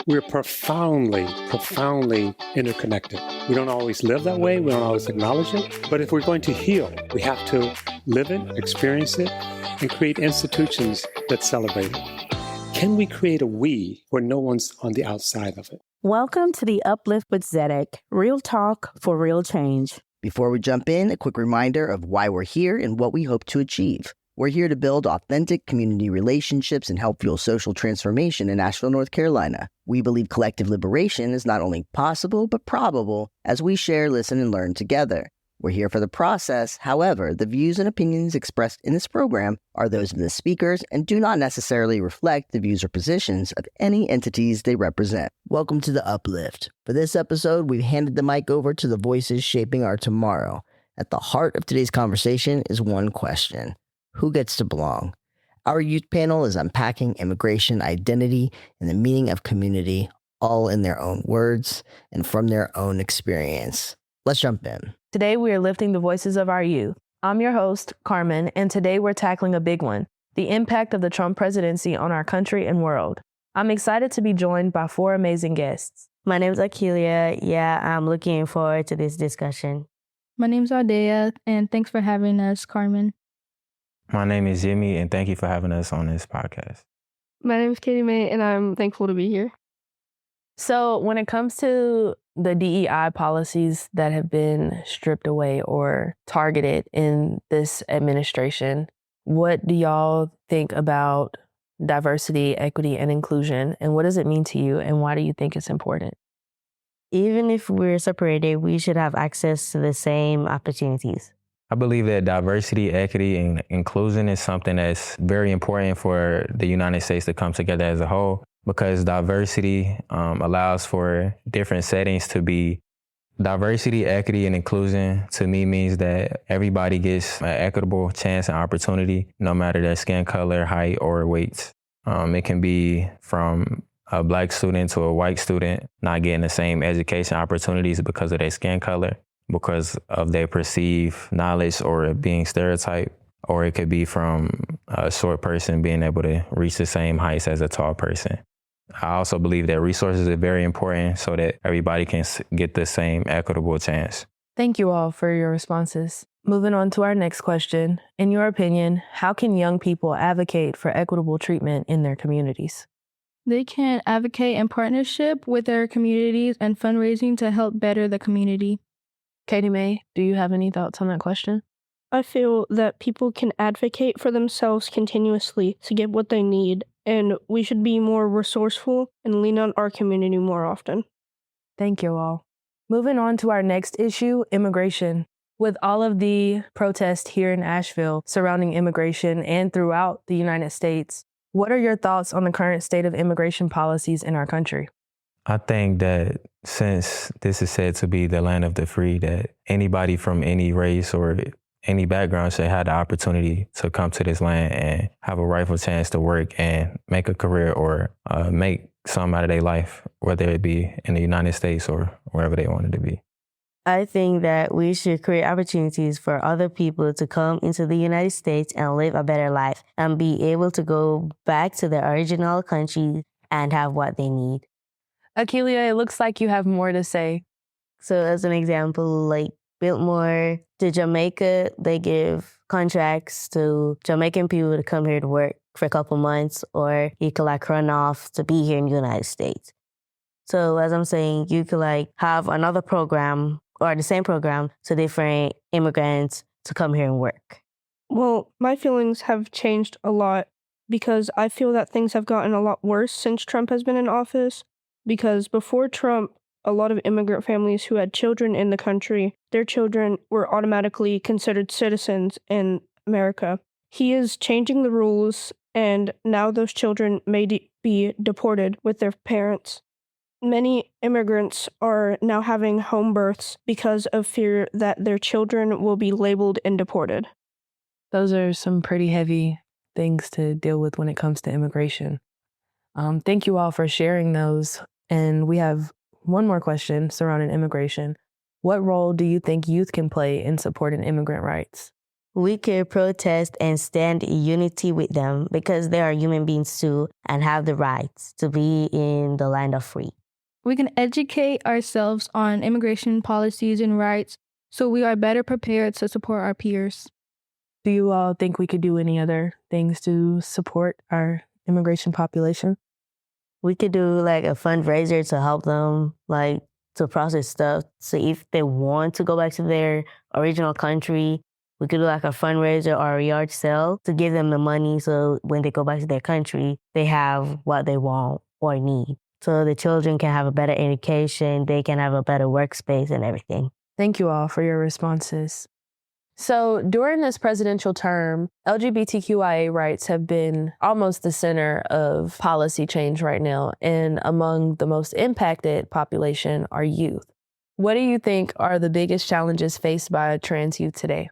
we're profoundly interconnected. We don't always live that way. We don't always acknowledge it. But if we're going to heal, we have to live it, experience it, and create institutions that celebrate it. Can we create a we where no one's on the outside of it? Welcome to the Uplift with Zedek, real talk for real change. Before we jump in, a quick reminder of why we're here and what we hope to achieve. We're here to build authentic community relationships and help fuel social transformation in Asheville, North Carolina. We believe collective liberation is not only possible, but probable as we share, listen, and learn together. We're here for the process. However, the views and opinions expressed in this program are those of the speakers and do not necessarily reflect the views or positions of any entities they represent. Welcome to the Uplift. For this episode, we've handed the mic over to the voices shaping our tomorrow. At the heart of today's conversation is one question: who gets to belong? Our youth panel is unpacking immigration identity and the meaning of community, all in their own words and from their own experience. Let's jump in. Today, we are lifting the voices of our youth. I'm your host, Carmen, and today we're tackling a big one: the impact of the Trump presidency on our country and world. I'm excited to be joined by four amazing guests. My name is Akelia. I'm looking forward to this discussion. My name's Ardea, and thanks for having us, Carmen. My name is Jimmy, and thank you for having us on this podcast. My name is Kayde-Mae, and I'm thankful to be here. So when it comes to the DEI policies that have been stripped away or targeted in this administration, what do y'all think about diversity, equity, and inclusion? And what does it mean to you? And why do you think it's important? Even if we're separated, we should have access to the same opportunities. I believe that diversity, equity, and inclusion is something that's very important for the United States to come together as a whole, because diversity allows for different settings to be. Diversity, equity, and inclusion to me means that everybody gets an equitable chance and opportunity, no matter their skin color, height, or weight. It can be from a Black student to a white student not getting the same education opportunities because of their skin color, because of their perceived knowledge or being stereotyped. Or it could be from a short person being able to reach the same heights as a tall person. I also believe that resources are very important so that everybody can get the same equitable chance. Thank you all for your responses. Moving on to our next question. In your opinion, how can young people advocate for equitable treatment in their communities? They can advocate in partnership with their communities and fundraising to help better the community. Kayde-Mae, do you have any thoughts on that question? I feel that people can advocate for themselves continuously to get what they need, and we should be more resourceful and lean on our community more often. Thank you all. Moving on to our next issue, immigration. With all of the protests here in Asheville surrounding immigration and throughout the United States, what are your thoughts on the current state of immigration policies in our country? I think that since this is said to be the land of the free, that anybody from any race or any background should have the opportunity to come to this land and have a rightful chance to work and make a career or make something out of their life, whether it be in the United States or wherever they wanted to be. I think that we should create opportunities for other people to come into the United States and live a better life and be able to go back to their original country and have what they need. Akelia, it looks like you have more to say. So as an example, like Biltmore to Jamaica, they give contracts to Jamaican people to come here to work for a couple months, or you could run off to be here in the United States. So as I'm saying, you could have another program or the same program to different immigrants to come here and work. Well, my feelings have changed a lot because I feel that things have gotten a lot worse since Trump has been in office. Because before Trump, a lot of immigrant families who had children in the country, their children were automatically considered citizens in America. He is changing the rules, and now those children may be deported with their parents. Many immigrants are now having home births because of fear that their children will be labeled and deported. Those are some pretty heavy things to deal with when it comes to immigration. Thank you all for sharing those. And we have one more question surrounding immigration. What role do you think youth can play in supporting immigrant rights? We could protest and stand in unity with them because they are human beings too and have the rights to be in the land of free. We can educate ourselves on immigration policies and rights so we are better prepared to support our peers. Do you all think we could do any other things to support our immigration population? We could do like a fundraiser to help them, like to process stuff. So if they want to go back to their original country, we could do like a fundraiser or a yard sale to give them the money so when they go back to their country, they have what they want or need. So the children can have a better education, they can have a better workspace and everything. Thank you all for your responses. So during this presidential term, LGBTQIA rights have been almost the center of policy change right now, and among the most impacted population are youth. What do you think are the biggest challenges faced by trans youth today?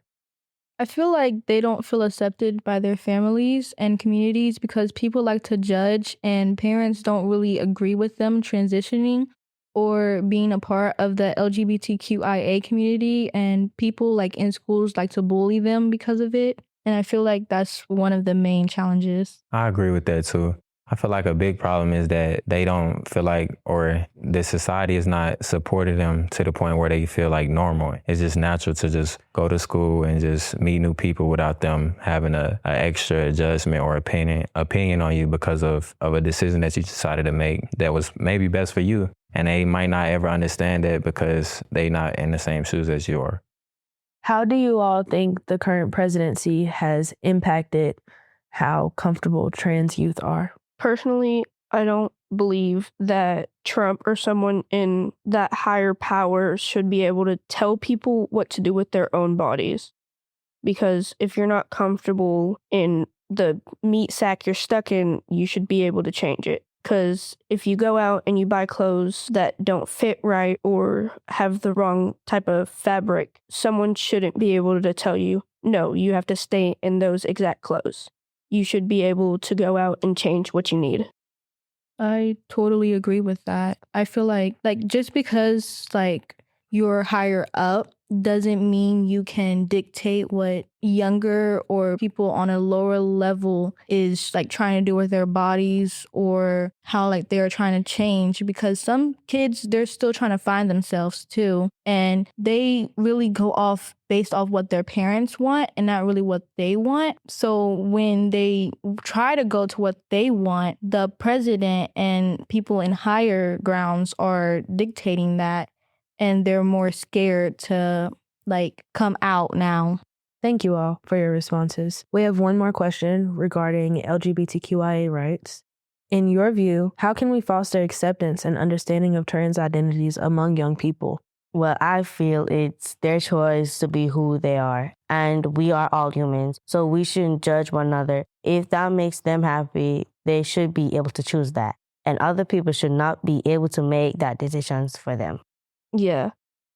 I feel like they don't feel accepted by their families and communities because people like to judge and parents don't really agree with them transitioning or being a part of the LGBTQIA community, and people like in schools like to bully them because of it. And I feel like that's one of the main challenges. I agree with that too. I feel like a big problem is that they don't feel like, or the society is not supporting them to the point where they feel like normal. It's just natural to just go to school and just meet new people without them having a extra judgment or opinion on you because of a decision that you decided to make that was maybe best for you. And they might not ever understand that because they're not in the same shoes as you are. How do you all think the current presidency has impacted how comfortable trans youth are? Personally, I don't believe that Trump or someone in that higher power should be able to tell people what to do with their own bodies. Because if you're not comfortable in the meat sack you're stuck in, you should be able to change it. Because if you go out and you buy clothes that don't fit right or have the wrong type of fabric, someone shouldn't be able to tell you, no, you have to stay in those exact clothes. You should be able to go out and change what you need. I totally agree with that. I feel like just because you're higher up doesn't mean you can dictate what younger or people on a lower level is trying to do with their bodies or how they're trying to change, because some kids, they're still trying to find themselves too, and they really go off based off what their parents want and not really what they want. So when they try to go to what they want, the president and people in higher grounds are dictating that, and they're more scared to come out now. Thank you all for your responses. We have one more question regarding LGBTQIA rights. In your view, how can we foster acceptance and understanding of trans identities among young people? Well, I feel it's their choice to be who they are. And we are all humans, so we shouldn't judge one another. If that makes them happy, they should be able to choose that. And other people should not be able to make that decisions for them. Yeah.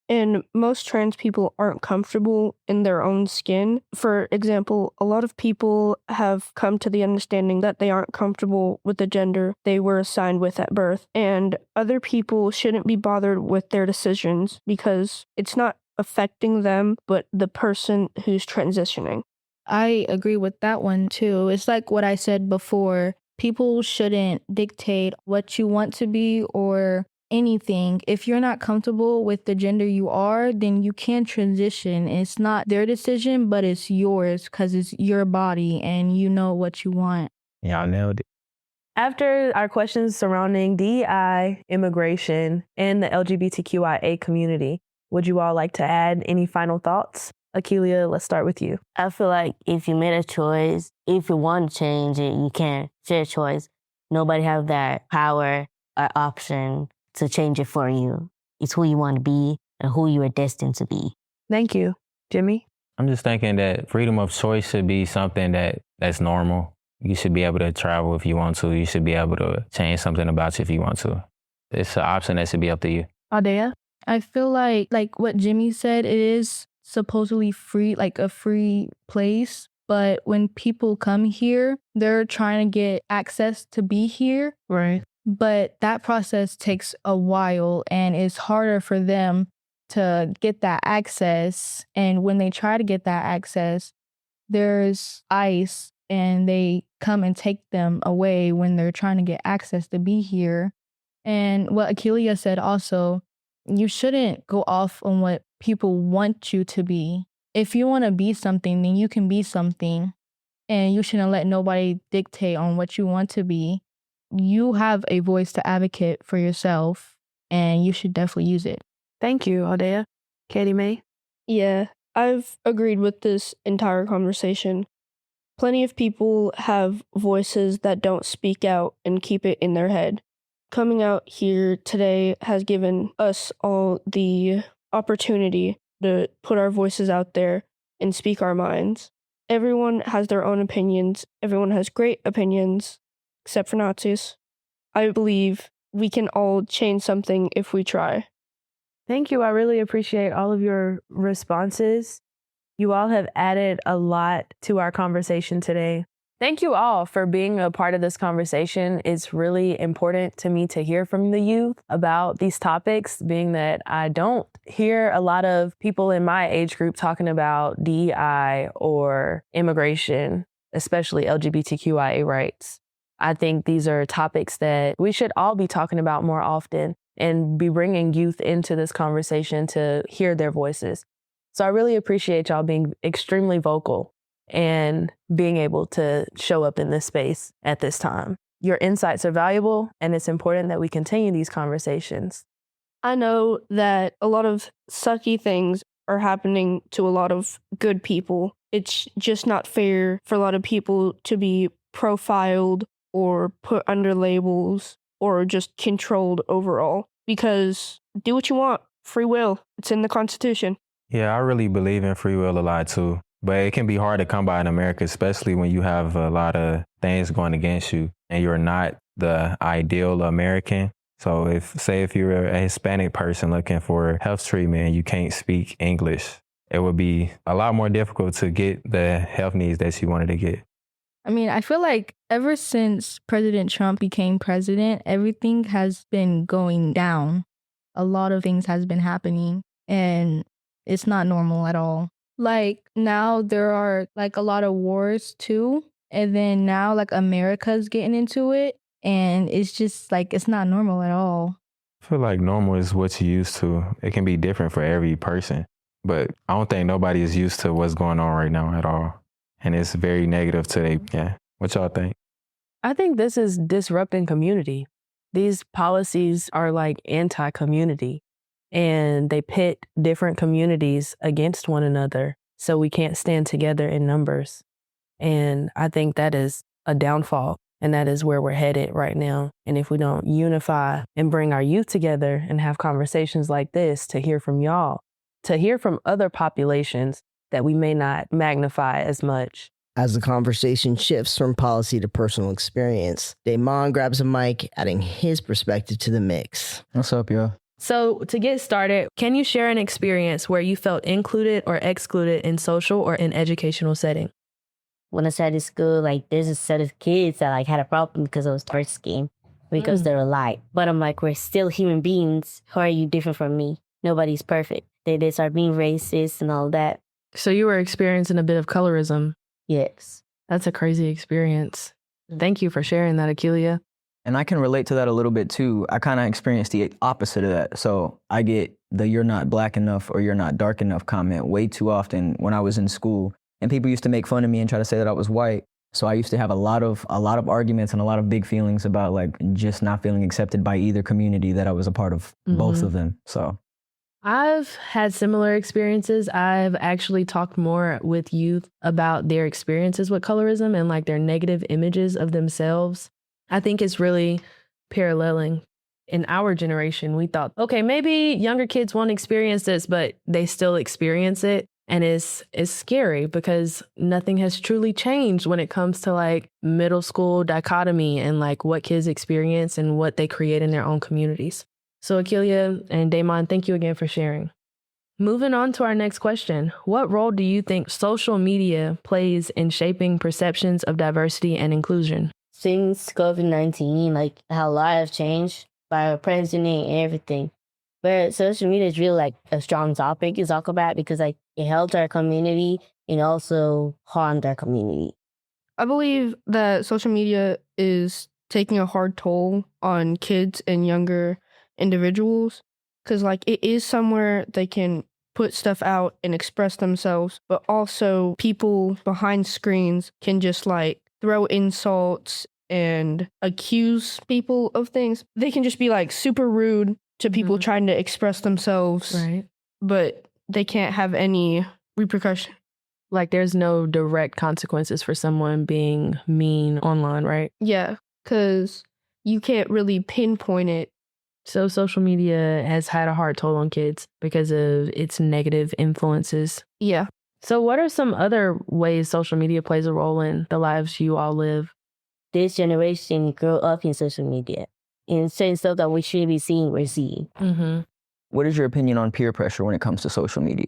And most trans people aren't comfortable in their own skin. For example, a lot of people have come to the understanding that they aren't comfortable with the gender they were assigned with at birth. And other people shouldn't be bothered with their decisions because it's not affecting them, but the person who's transitioning. I agree with that one too. It's like what I said before. People shouldn't dictate what you want to be or anything. If you're not comfortable with the gender you are, then you can transition. It's not their decision, but it's yours because it's your body and you know what you want. Y'all nailed it. After our questions surrounding DEI, immigration, and the LGBTQIA community, would you all like to add any final thoughts? Akelia, let's start with you. I feel like if you made a choice, if you want to change it, you can. It's your choice. Nobody have that power or option to change it for you. It's who you want to be and who you are destined to be. Thank you. Jimmy? I'm just thinking that freedom of choice should be something that's normal. You should be able to travel if you want to. You should be able to change something about you if you want to. It's an option that should be up to you. Adea? I feel like what Jimmy said, it is supposedly free, a free place. But when people come here, they're trying to get access to be here. Right. But that process takes a while and it's harder for them to get that access. And when they try to get that access, there's ICE and they come and take them away when they're trying to get access to be here. And what Akelia said also, you shouldn't go off on what people want you to be. If you want to be something, then you can be something. And you shouldn't let nobody dictate on what you want to be. You have a voice to advocate for yourself, and you should definitely use it. Thank you, Aldea. Kayde-Mae? Yeah, I've agreed with this entire conversation. Plenty of people have voices that don't speak out and keep it in their head. Coming out here today has given us all the opportunity to put our voices out there and speak our minds. Everyone has their own opinions. Everyone has great opinions, except for Nazis. I believe we can all change something if we try. Thank you. I really appreciate all of your responses. You all have added a lot to our conversation today. Thank you all for being a part of this conversation. It's really important to me to hear from the youth about these topics, being that I don't hear a lot of people in my age group talking about DEI or immigration, especially LGBTQIA rights. I think these are topics that we should all be talking about more often and be bringing youth into this conversation to hear their voices. So I really appreciate y'all being extremely vocal and being able to show up in this space at this time. Your insights are valuable, and it's important that we continue these conversations. I know that a lot of sucky things are happening to a lot of good people. It's just not fair for a lot of people to be profiled or put under labels or just controlled overall. Because do what you want. Free will. It's in the Constitution. Yeah, I really believe in free will a lot too. But it can be hard to come by in America, especially when you have a lot of things going against you and you're not the ideal American. So if you're a Hispanic person looking for health treatment and you can't speak English, it would be a lot more difficult to get the health needs that you wanted to get. I mean, I feel like ever since President Trump became president, everything has been going down. A lot of things has been happening, and it's not normal at all. Like now there are like a lot of wars too. And then now like America's getting into it. And it's just like, it's not normal at all. I feel like normal is what you're used to. It can be different for every person. But I don't think nobody is used to what's going on right now at all. And it's very negative today. Yeah. What y'all think? I think this is disrupting community. These policies are like anti-community. And they pit different communities against one another, so we can't stand together in numbers. And I think that is a downfall, and that is where we're headed right now. And if we don't unify and bring our youth together and have conversations like this to hear from y'all, to hear from other populations that we may not magnify as much. As the conversation shifts from policy to personal experience, Daymon grabs a mic, adding his perspective to the mix. What's up, y'all? So to get started, can you share an experience where you felt included or excluded in social or in educational setting? When I started school, like there's a set of kids that like had a problem because it was first scheme, because they were light. But I'm like, we're still human beings. How are you different from me? Nobody's perfect. They start being racist and all that. So you were experiencing a bit of colorism. Yes. That's a crazy experience. Thank you for sharing that, Akelia. And I can relate to that a little bit too. I kind of experienced the opposite of that. So I get the "you're not black enough" or "you're not dark enough" comment way too often when I was in school. And people used to make fun of me and try to say that I was white. So I used to have a lot of arguments and a lot of big feelings about like just not feeling accepted by either community that I was a part of, both of them. So I've had similar experiences. I've actually talked more with youth about their experiences with colorism and like their negative images of themselves. I think it's really paralleling. In our generation, we thought, okay, maybe younger kids won't experience this, but they still experience it. And it's scary because nothing has truly changed when it comes to like middle school dichotomy and like what kids experience and what they create in their own communities. So Akelia and Daymon, thank you again for sharing. Moving on to our next question. What role do you think social media plays in shaping perceptions of diversity and inclusion? Since COVID-19, like how a lot have changed by our president and everything. But social media is really like a strong topic to talk about because like it helped our community and also harm their community. I believe that social media is taking a hard toll on kids and younger individuals because, like, it is somewhere they can put stuff out and express themselves, but also people behind screens can just, like, throw insults and accuse people of things. They can just be, like, super rude to people trying to express themselves, Right. but they can't have any repercussion. Like there's no direct consequences for someone being mean online, right? Yeah, because you can't really pinpoint it. So social media has had a hard toll on kids because of its negative influences. Yeah. So what are some other ways social media plays a role in the lives you all live? This generation grew up in social media, and certain stuff that we should be seeing, we're seeing. Mm-hmm. What is your opinion on peer pressure when it comes to social media?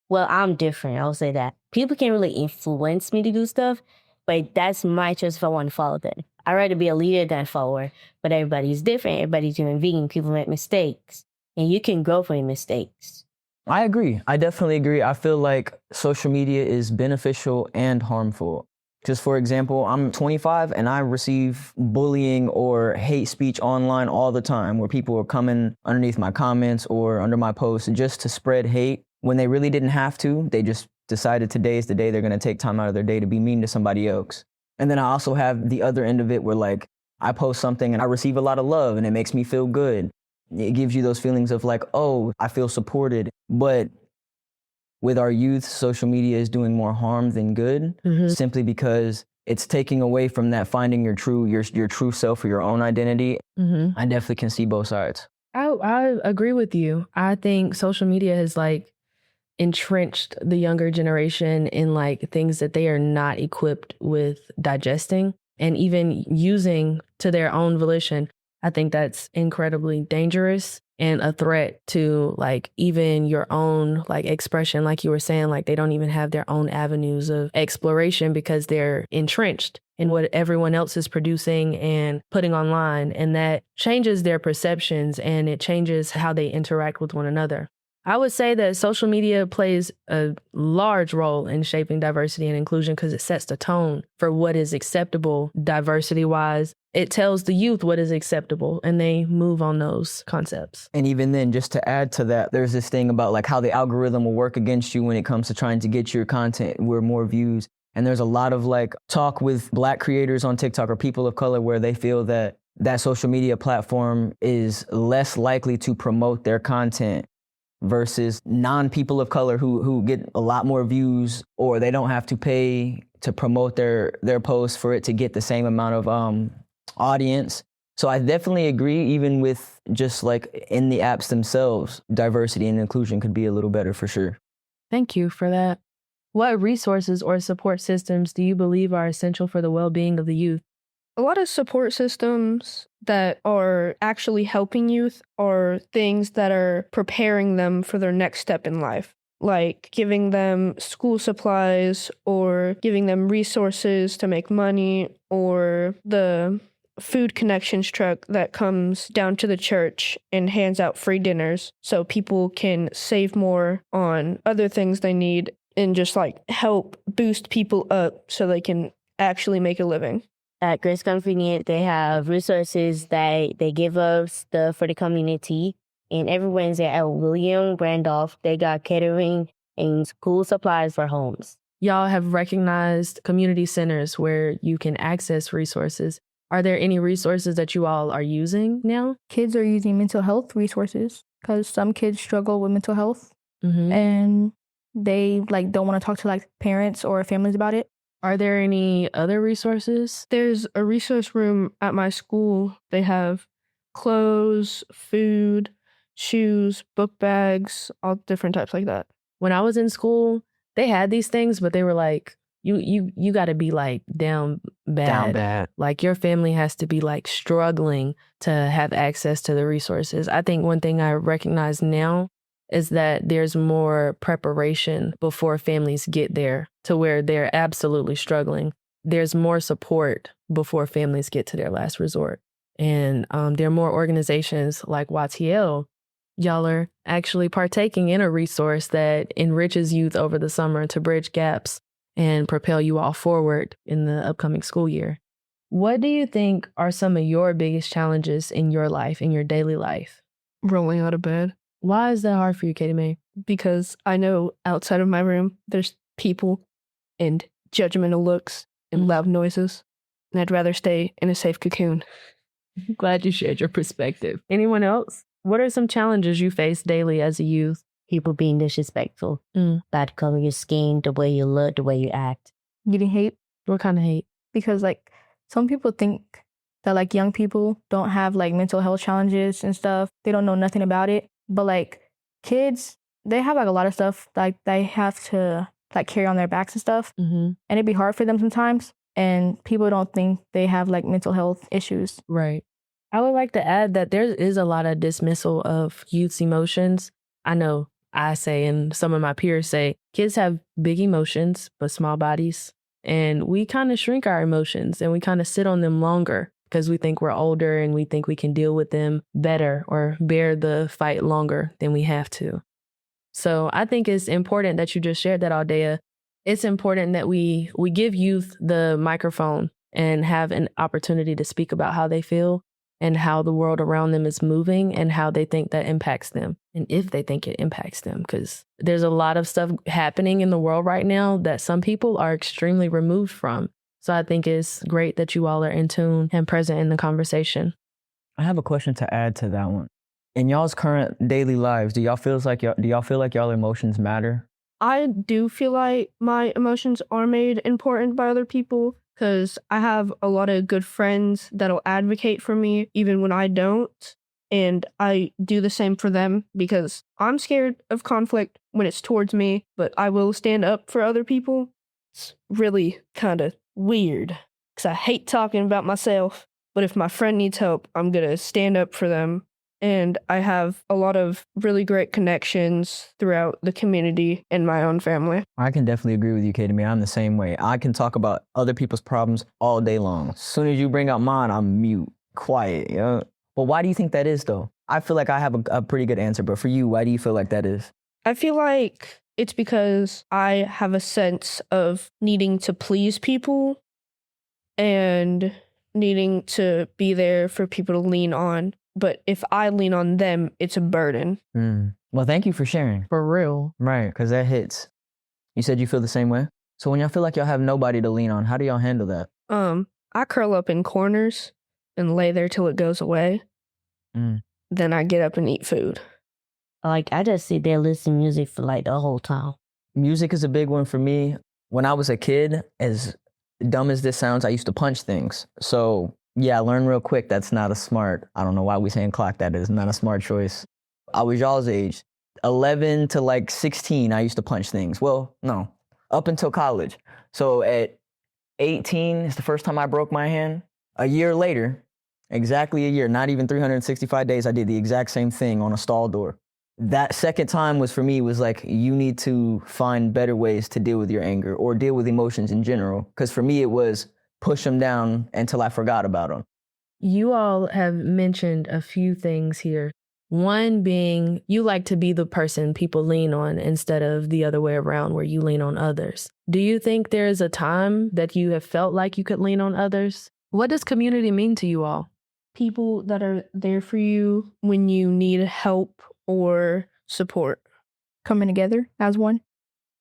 Well, I'm different. I'll say that. People can't really influence me to do stuff, but that's my choice if I want to follow them. I'd rather be a leader than a follower, but everybody's different. Everybody's human being. People make mistakes, and you can grow from your mistakes. I agree. I definitely agree. I feel like social media is beneficial and harmful. Just for example, I'm 25 and I receive bullying or hate speech online all the time where people are coming underneath my comments or under my posts just to spread hate when they really didn't have to. They just decided today is the day they're going to take time out of their day to be mean to somebody else. And then I also have the other end of it where, like, I post something and I receive a lot of love and it makes me feel good. It gives you those feelings of like, oh, I feel supported. But with our youth, social media is doing more harm than good, simply because it's taking away from that finding your true self or your own identity. I definitely can see both sides. I agree with you. I think social media has like entrenched the younger generation in like things that they are not equipped with digesting and even using to their own volition. I think that's incredibly dangerous and a threat to like even your own like expression. Like you were saying, like they don't even have their own avenues of exploration because they're entrenched in what everyone else is producing and putting online. And that changes their perceptions and it changes how they interact with one another. I would say that social media plays a large role in shaping diversity and inclusion because it sets the tone for what is acceptable diversity-wise. It tells the youth what is acceptable and they move on those concepts. And even then, just to add to that, there's this thing about like how the algorithm will work against you when it comes to trying to get your content where more views. And there's a lot of like talk with Black creators on TikTok or people of color where they feel that that social media platform is less likely to promote their content versus non-people of color who get a lot more views, or they don't have to pay to promote their posts for it to get the same amount of audience. So I definitely agree, even with just like in the apps themselves, diversity and inclusion could be a little better for sure. Thank you for that. What resources or support systems do you believe are essential for the well-being of the youth? A lot of support systems that are actually helping youth are things that are preparing them for their next step in life, like giving them school supplies or giving them resources to make money, or the food connections truck that comes down to the church and hands out free dinners so people can save more on other things they need and just like help boost people up so they can actually make a living. At Grace Convenient, they have resources that they give us stuff for the community. And every Wednesday at William Randolph, they got catering and school supplies for homes. Y'all have recognized community centers where you can access resources. Are there any resources that you all are using now? Kids are using mental health resources because some kids struggle with mental health and they like don't want to talk to like parents or families about it. Are there any other resources? There's a resource room at my school. They have clothes, food, shoes, book bags, all different types like that. When I was in school, they had these things, but they were like, you got to be like down bad. Down bad. Like your family has to be like struggling to have access to the resources. I think one thing I recognize now is that there's more preparation before families get there to where they're absolutely struggling. There's more support before families get to their last resort. And there are more organizations like YTL y'all are actually partaking in a resource that enriches youth over the summer to bridge gaps and propel you all forward in the upcoming school year. What do you think are some of your biggest challenges in your life, in your daily life? Rolling out of bed. Why is that hard for you, Kayde-Mae? Because I know outside of my room, there's people and judgmental looks and loud noises. And I'd rather stay in a safe cocoon. Glad you shared your perspective. Anyone else? What are some challenges you face daily as a youth? People being disrespectful. About the color of your skin, the way you look, the way you act. Getting hate. What kind of hate? Because like some people think that like young people don't have like mental health challenges and stuff. They don't know nothing about it. But like kids, they have like a lot of stuff like they have to like carry on their backs and stuff. And it'd be hard for them sometimes. And people don't think they have like mental health issues. Right. I would like to add that there is a lot of dismissal of youth's emotions. I know I say, and some of my peers say, kids have big emotions, but small bodies. And we kind of shrink our emotions and we kind of sit on them longer because we think we're older and we think we can deal with them better or bear the fight longer than we have to. So I think it's important that you just shared that, Aldea. It's important that we give youth the microphone and have an opportunity to speak about how they feel and how the world around them is moving and how they think that impacts them and if they think it impacts them. Because there's a lot of stuff happening in the world right now that some people are extremely removed from. So I think it's great that you all are in tune and present in the conversation. I have a question to add to that one. In y'all's current daily lives, do y'all feel like y'all emotions matter? I do feel like my emotions are made important by other people because I have a lot of good friends that'll advocate for me even when I don't. And I do the same for them because I'm scared of conflict when it's towards me, but I will stand up for other people. It's really kind of weird because I hate talking about myself, but if my friend needs help, I'm going to stand up for them. And I have a lot of really great connections throughout the community and my own family. I can definitely agree with you, Kayde-Mae. I'm the same way. I can talk about other people's problems all day long. As soon as you bring up mine, I'm mute, quiet. But why do you think that is, though? I feel like I have a pretty good answer, but for you, why do you feel like that is? I feel like it's because I have a sense of needing to please people and needing to be there for people to lean on. But if I lean on them, it's a burden. Well, thank you for sharing. For real. Right, because that hits. You said you feel the same way? So when y'all feel like y'all have nobody to lean on, how do y'all handle that? I curl up in corners and lay there till it goes away. Then I get up and eat food. Like, I just sit there listening to music for like the whole time. Music is a big one for me. When I was a kid, as dumb as this sounds, I used to punch things. So yeah, I learned real quick that's not a smart, I don't know why we saying clock that is, not a smart choice. I was y'all's age. 11 to like 16, I used to punch things. Well, no, up until college. So at 18 is the first time I broke my hand. A year later, exactly a year, not even 365 days, I did the exact same thing on a stall door. That second time was for me, was like, you need to find better ways to deal with your anger or deal with emotions in general. Because for me, it was push them down until I forgot about them. You all have mentioned a few things here. One being you like to be the person people lean on instead of the other way around where you lean on others. Do you think there is a time that you have felt like you could lean on others? What does community mean to you all? People that are there for you when you need help or support. Coming together as one.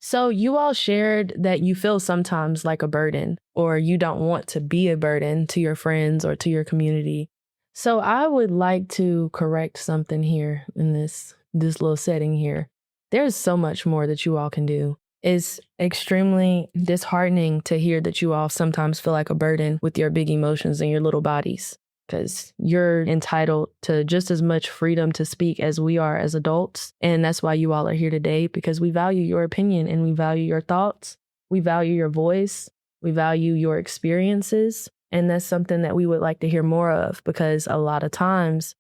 So you all shared that you feel sometimes like a burden or you don't want to be a burden to your friends or to your community. So I would like to correct something here in this little setting here. There's so much more that you all can do. It's extremely disheartening to hear that you all sometimes feel like a burden with your big emotions and your little bodies, because you're entitled to just as much freedom to speak as we are as adults. And that's why you all are here today, because we value your opinion and we value your thoughts. We value your voice. We value your experiences. And that's something that we would like to hear more of, because a lot of times,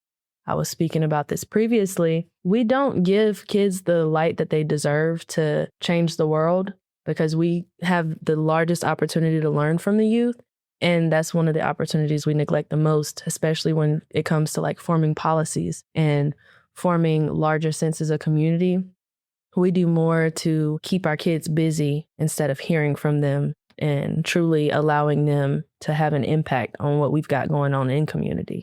I was speaking about this previously, we don't give kids the light that they deserve to change the world, because we have the largest opportunity to learn from the youth. And that's one of the opportunities we neglect the most, especially when it comes to like forming policies and forming larger senses of community. We do more to keep our kids busy instead of hearing from them and truly allowing them to have an impact on what we've got going on in community.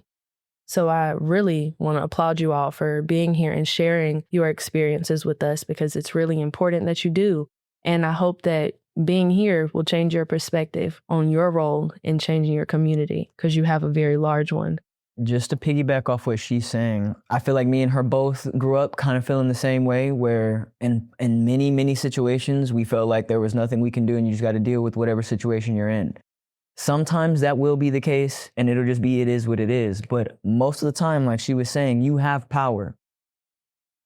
So I really want to applaud you all for being here and sharing your experiences with us, because it's really important that you do. And I hope that being here will change your perspective on your role in changing your community, because you have a very large one. Just to piggyback off what she's saying, I feel like me and her both grew up kind of feeling the same way, where in many, many situations, we felt like there was nothing we can do and you just got to deal with whatever situation you're in. Sometimes that will be the case and it'll just be, it is what it is. But most of the time, like she was saying, you have power.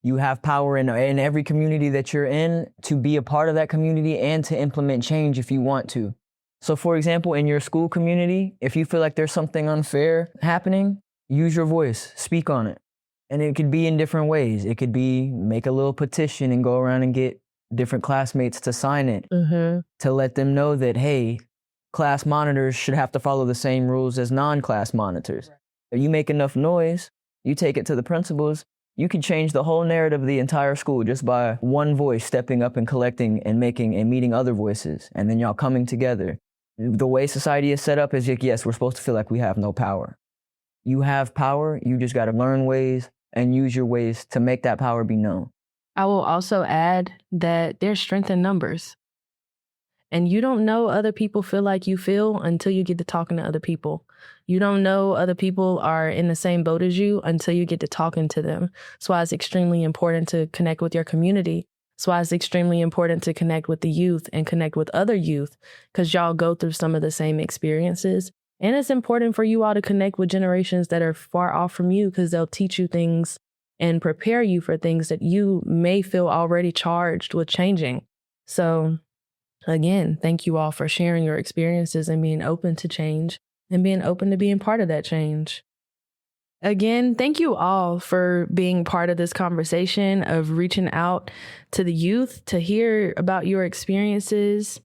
You have power in every community that you're in to be a part of that community and to implement change if you want to. So for example, in your school community, if you feel like there's something unfair happening, use your voice, speak on it. And it could be in different ways. It could be make a little petition and go around and get different classmates to sign it to let them know that, hey, class monitors should have to follow the same rules as non-class monitors. If you make enough noise, you take it to the principals, you can change the whole narrative of the entire school just by one voice stepping up and collecting and making and meeting other voices, and then y'all coming together. The way society is set up is, yes, we're supposed to feel like we have no power. You have power, you just got to learn ways and use your ways to make that power be known. I will also add that there's strength in numbers. And you don't know other people feel like you feel until you get to talking to other people. You don't know other people are in the same boat as you until you get to talking to them. That's why it's extremely important to connect with your community. That's why it's extremely important to connect with the youth and connect with other youth, because y'all go through some of the same experiences. And it's important for you all to connect with generations that are far off from you, because they'll teach you things and prepare you for things that you may feel already charged with changing. So again, thank you all for sharing your experiences and being open to change and being open to being part of that change. Again, thank you all for being part of this conversation of reaching out to the youth to hear about your experiences,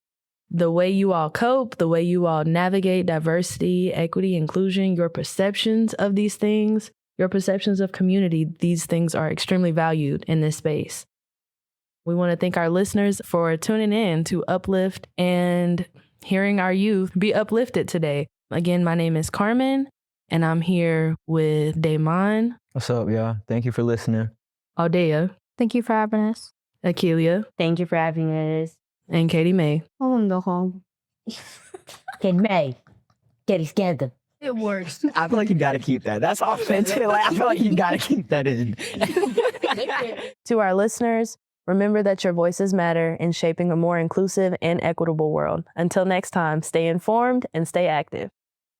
the way you all cope, the way you all navigate diversity, equity, inclusion, your perceptions of these things, your perceptions of community. These things are extremely valued in this space. We want to thank our listeners for tuning in to Uplift and hearing our youth be uplifted today. Again, my name is Carmen, and I'm here with Daymon. What's up, y'all? Thank you for listening. Aldea. Thank you for having us. Akelia. Thank you for having us. And Kayde-Mae. I want to go home. Kayde-Mae, get it together. It works. I feel like you got to keep that. That's offensive. I feel like you got to keep that in. To our listeners, remember that your voices matter in shaping a more inclusive and equitable world. Until next time, stay informed and stay active.